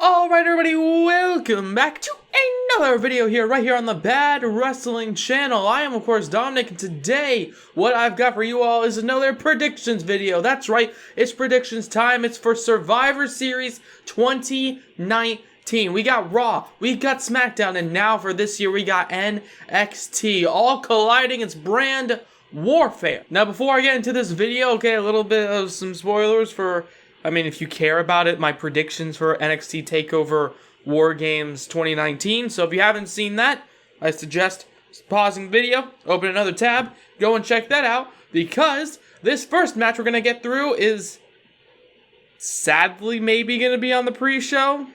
Alright everybody, welcome back to another video right here on the Bad Wrestling channel. I am of course Dominic, and today what I've got for you all is another predictions video. That's right, it's predictions time. It's for Survivor Series 2019. We got Raw, we got SmackDown, and now for this year we got NXT, all colliding. It's brand warfare. Now before I get into this video, okay, a little bit of some spoilers for, if you care about it, my predictions for NXT TakeOver War Games 2019. So if you haven't seen that, I suggest pausing the video, open another tab, go and check that out, because this first match we're going to get through is sadly maybe going to be on the pre-show.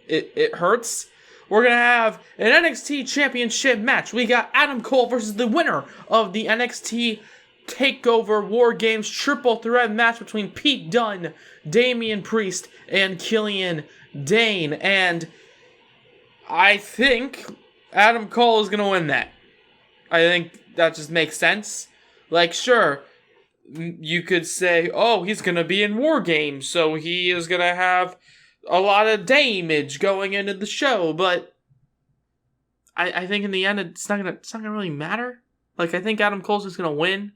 It hurts. We're going to have an NXT Championship match. We got Adam Cole versus the winner of the NXT TakeOver War Games triple threat match between Pete Dunne, Damian Priest, and Killian Dane. And I think Adam Cole is going to win that. I think that just makes sense. Like, sure, you could say, oh, he's going to be in War Games, so he is going to have a lot of damage going into the show, but I think in the end it's not gonna really matter. Like, I think Adam Cole's just gonna win.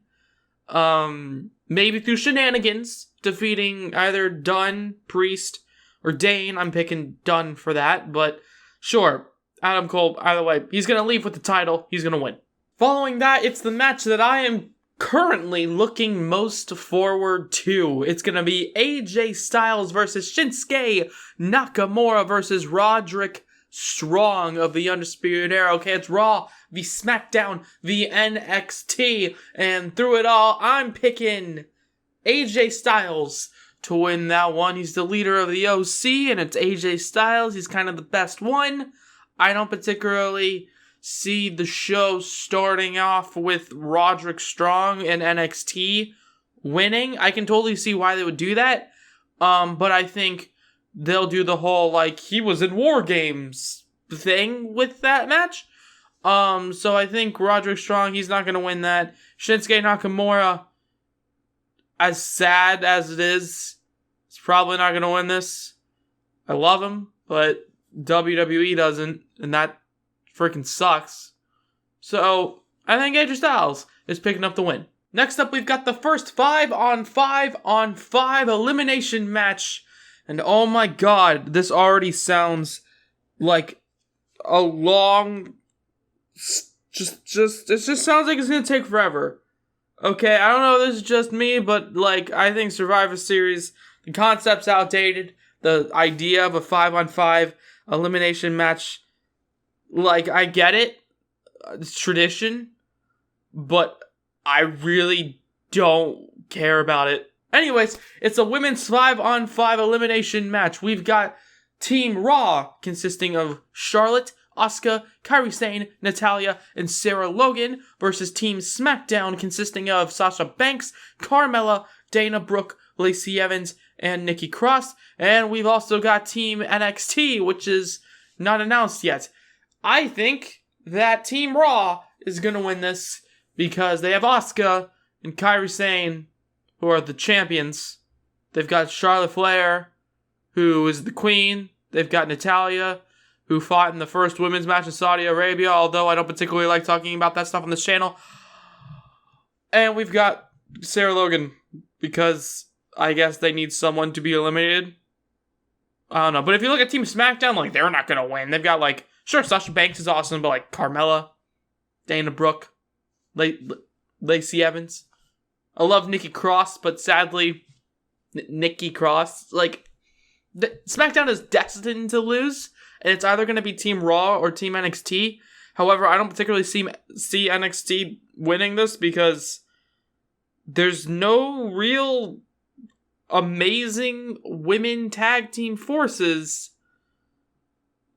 Maybe through shenanigans, defeating either Dunne, Priest, or Dane. I'm picking Dunne for that, but sure, Adam Cole, either way, he's gonna leave with the title, he's gonna win. Following that, it's the match that I am currently looking most forward to. It's gonna be AJ Styles versus Shinsuke Nakamura versus Roderick Strong of the Undisputed Era. Okay, it's Raw v SmackDown v NXT, and through it all, I'm picking AJ Styles to win that one. He's the leader of the OC, and it's AJ Styles. He's kind of the best one. I don't particularly see the show starting off with Roderick Strong and NXT winning. I can totally see why they would do that, but I think they'll do the whole, like, he was in War Games thing with that match. So I think Roderick Strong, he's not going to win that. Shinsuke Nakamura, as sad as it is, he's probably not going to win this. I love him, but WWE doesn't, and that freaking sucks. So I think AJ Styles is picking up the win. Next up, we've got the first 5-on-5 elimination match. And oh my god, this already sounds like a long... it just sounds like it's gonna take forever. Okay, I don't know if this is just me, but like, I think Survivor Series, the concept's outdated. The idea of a 5-on-5 elimination match, like, I get it. It's tradition. But I really don't care about it. Anyways, it's a women's 5-on-5 elimination match. We've got Team Raw, consisting of Charlotte, Asuka, Kairi Sane, Natalya, and Sarah Logan, versus Team SmackDown, consisting of Sasha Banks, Carmella, Dana Brooke, Lacey Evans, and Nikki Cross. And we've also got Team NXT, which is not announced yet. I think that Team Raw is going to win this because they have Asuka and Kairi Sane, who are the champions. They've got Charlotte Flair, who is the queen. They've got Natalya, who fought in the first women's match in Saudi Arabia, although I don't particularly like talking about that stuff on this channel. And we've got Sarah Logan, because I guess they need someone to be eliminated. I don't know. But if you look at Team SmackDown, like, they're not going to win. They've got, like, sure, Sasha Banks is awesome, but, like, Carmella, Dana Brooke, Lacey Evans. I love Nikki Cross, but sadly, Nikki Cross, like, SmackDown is destined to lose, and it's either going to be Team Raw or Team NXT. However, I don't particularly see NXT winning this because there's no real amazing women tag team forces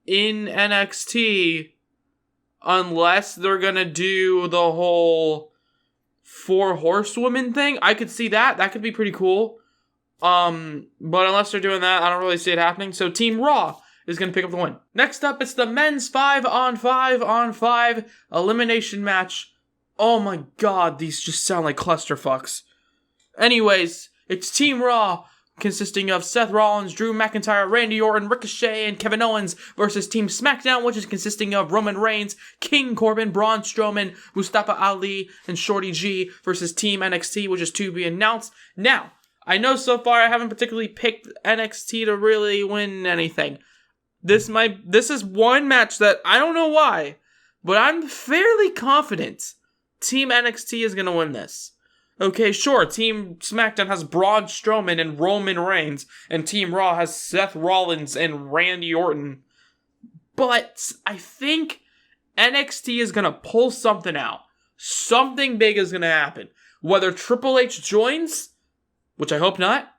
in NXT unless they're going to do the whole 4 horsewomen thing. I could see that. That could be pretty cool. But unless they're doing that, I don't really see it happening. So Team Raw is going to pick up the win. Next up, it's the men's 5-on-5 elimination match. Oh my god, these just sound like clusterfucks. Anyways, it's Team Raw consisting of Seth Rollins, Drew McIntyre, Randy Orton, Ricochet, and Kevin Owens versus Team SmackDown, which is consisting of Roman Reigns, King Corbin, Braun Strowman, Mustafa Ali, and Shorty G versus Team NXT, which is to be announced. Now, I know so far I haven't particularly picked NXT to really win anything. This is one match that I don't know why, but I'm fairly confident Team NXT is going to win this. Okay, sure, Team SmackDown has Braun Strowman and Roman Reigns, and Team Raw has Seth Rollins and Randy Orton. But I think NXT is going to pull something out. Something big is going to happen. Whether Triple H joins, which I hope not,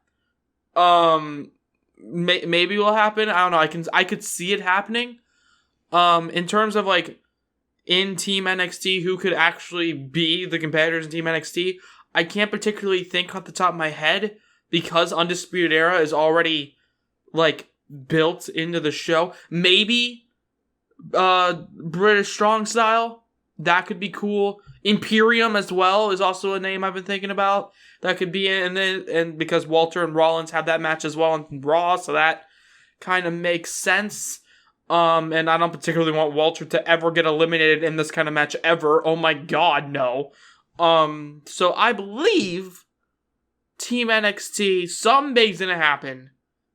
maybe will happen. I don't know. I could see it happening. In terms of like in Team NXT, who could actually be the competitors in Team NXT, I can't particularly think off the top of my head because Undisputed Era is already like built into the show. Maybe British Strong Style, that could be cool. Imperium as well is also a name I've been thinking about. That could be in, and because Walter and Rollins have that match as well on Raw, so that kind of makes sense. And I don't particularly want Walter to ever get eliminated in this kind of match ever. Oh my god, no. So I believe Team NXT, something big's gonna happen,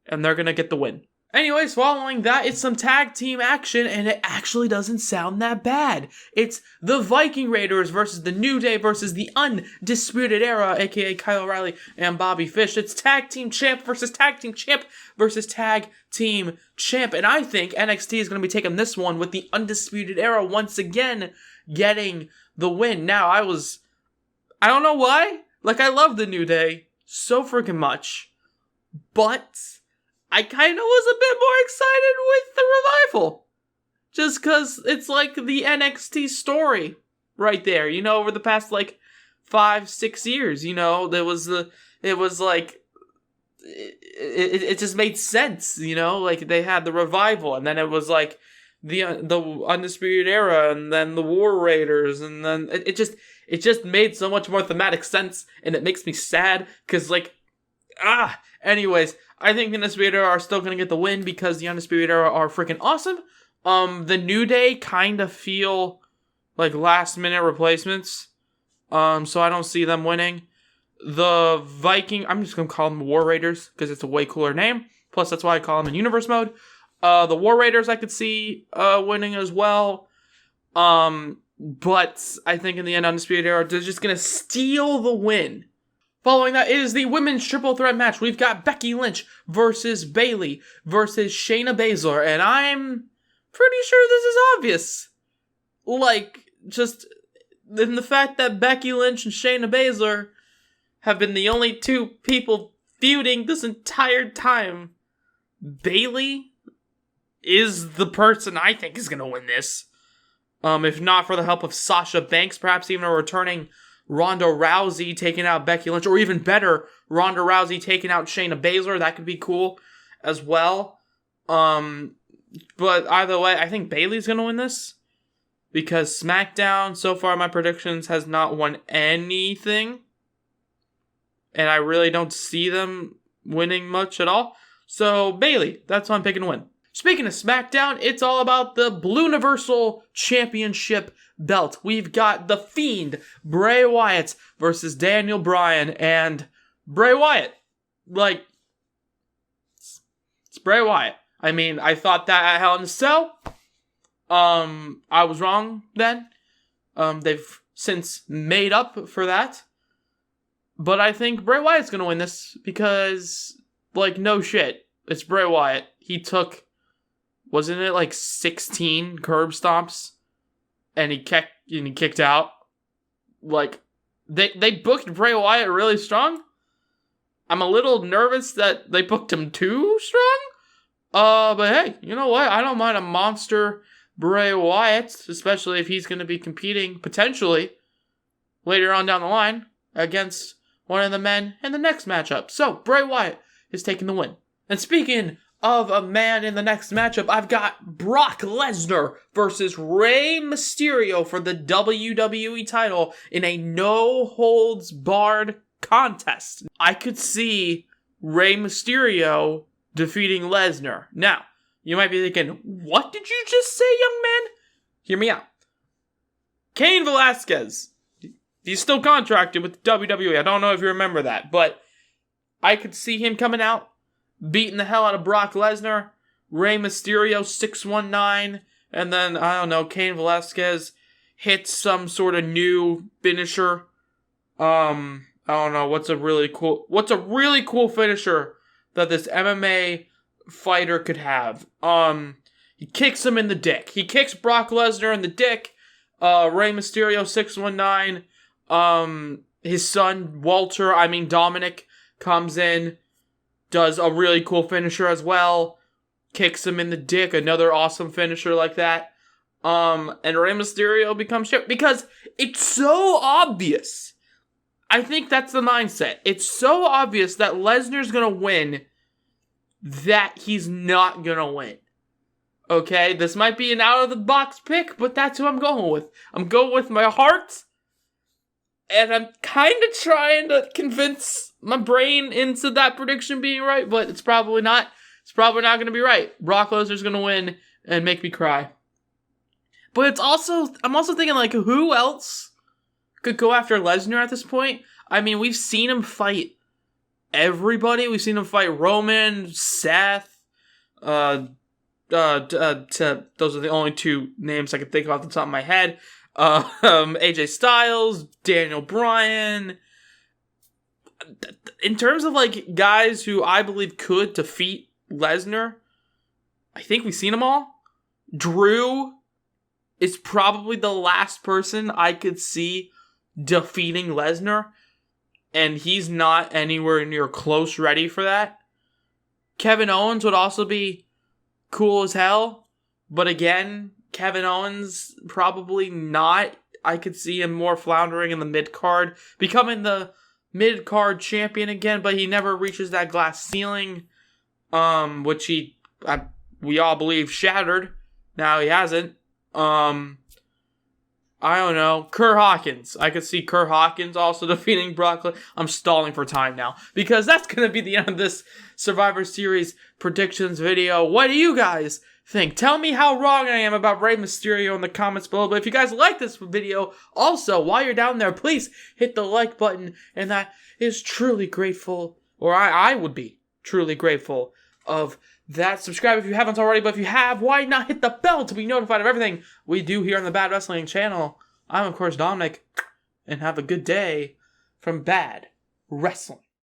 and they're gonna get the win. Anyways, following that, it's some tag team action, and it actually doesn't sound that bad. It's the Viking Raiders versus the New Day versus the Undisputed Era, aka Kyle O'Reilly and Bobby Fish. It's tag team champ versus tag team champ versus tag team champ, and I think NXT is going to be taking this one with the Undisputed Era once again getting the win. Now, I don't know why, like I love the New Day so freaking much, but I kind of was a bit more excited with the Revival. Just because it's like the NXT story right there. You know, over the past like 5-6 years, you know, it just made sense, you know, like they had the Revival, and then it was like the Undisputed Era, and then the War Raiders, and then it just made so much more thematic sense, and it makes me sad, because like, anyways, I think the Undisputed Era are still going to get the win because the Undisputed Era are freaking awesome. The New Day kind of feel like last-minute replacements, so I don't see them winning. The Viking, I'm just going to call them War Raiders because it's a way cooler name. Plus, that's why I call them in Universe Mode. The War Raiders I could see winning as well. But I think in the end, Undisputed Era, they're just going to steal the win. Following that is the women's triple threat match. We've got Becky Lynch versus Bayley versus Shayna Baszler. And I'm pretty sure this is obvious. Like, just in the fact that Becky Lynch and Shayna Baszler have been the only two people feuding this entire time. Bayley is the person I think is going to win this. If not for the help of Sasha Banks, perhaps even a returning Ronda Rousey taking out Becky Lynch, or even better, Ronda Rousey taking out Shayna Baszler. That could be cool as well. But either way, I think Bayley's going to win this because SmackDown, so far my predictions, has not won anything. And I really don't see them winning much at all. So Bayley, that's why I'm picking to win. Speaking of SmackDown, it's all about the Blue Universal Championship belt. We've got The Fiend, Bray Wyatt versus Daniel Bryan, and Bray Wyatt. Like, it's Bray Wyatt. I mean, I thought that at Hell in a Cell. I was wrong then. They've since made up for that. But I think Bray Wyatt's gonna win this because, like, no shit. It's Bray Wyatt. He took, wasn't it like 16 curb stomps? And he kicked out. Like, they booked Bray Wyatt really strong. I'm a little nervous that they booked him too strong. But hey, you know what? I don't mind a monster Bray Wyatt, especially if he's going to be competing potentially later on down the line against one of the men in the next matchup. So, Bray Wyatt is taking the win. And speaking of a man in the next matchup, I've got Brock Lesnar versus Rey Mysterio for the WWE title in a no-holds-barred contest. I could see Rey Mysterio defeating Lesnar. Now, you might be thinking, what did you just say, young man? Hear me out. Cain Velasquez, he's still contracted with WWE. I don't know if you remember that, but I could see him coming out, beating the hell out of Brock Lesnar, Rey Mysterio 619, and then, I don't know, Cain Velasquez hits some sort of new finisher. I don't know, what's a really cool finisher that this MMA fighter could have? He kicks him in the dick. He kicks Brock Lesnar in the dick. Rey Mysterio 619. His son Dominic comes in, does a really cool finisher as well. Kicks him in the dick. Another awesome finisher like that. And Rey Mysterio becomes champ because it's so obvious. I think that's the mindset. It's so obvious that Lesnar's gonna win that he's not gonna win. Okay, this might be an out-of-the-box pick, but that's who I'm going with. I'm going with my heart, and I'm kind of trying to convince my brain into that prediction being right, but it's probably not. It's probably not going to be right. Brock Lesnar's going to win and make me cry. But I'm also thinking, like, who else could go after Lesnar at this point? I mean, we've seen him fight everybody. We've seen him fight Roman, Seth, those are the only two names I can think of off the top of my head. AJ Styles, Daniel Bryan. In terms of, like, guys who I believe could defeat Lesnar, I think we've seen them all. Drew is probably the last person I could see defeating Lesnar, and he's not anywhere near close ready for that. Kevin Owens would also be cool as hell, but again, Kevin Owens probably not. I could see him more floundering in the mid-card, becoming the mid-card champion again, but he never reaches that glass ceiling, which we all believe shattered. Now he hasn't. I don't know. Kurt Hawkins. I could see Kurt Hawkins also defeating Brock Lesnar. I'm stalling for time now, because that's going to be the end of this Survivor Series predictions video. What do you guys think? Tell me how wrong I am about Rey Mysterio in the comments below. But if you guys like this video, also, while you're down there, please hit the like button. And that is truly grateful, or I would be truly grateful of that. Subscribe if you haven't already, but if you have, why not hit the bell to be notified of everything we do here on the Bad Wrestling channel? I'm, of course, Dominic, and have a good day from Bad Wrestling.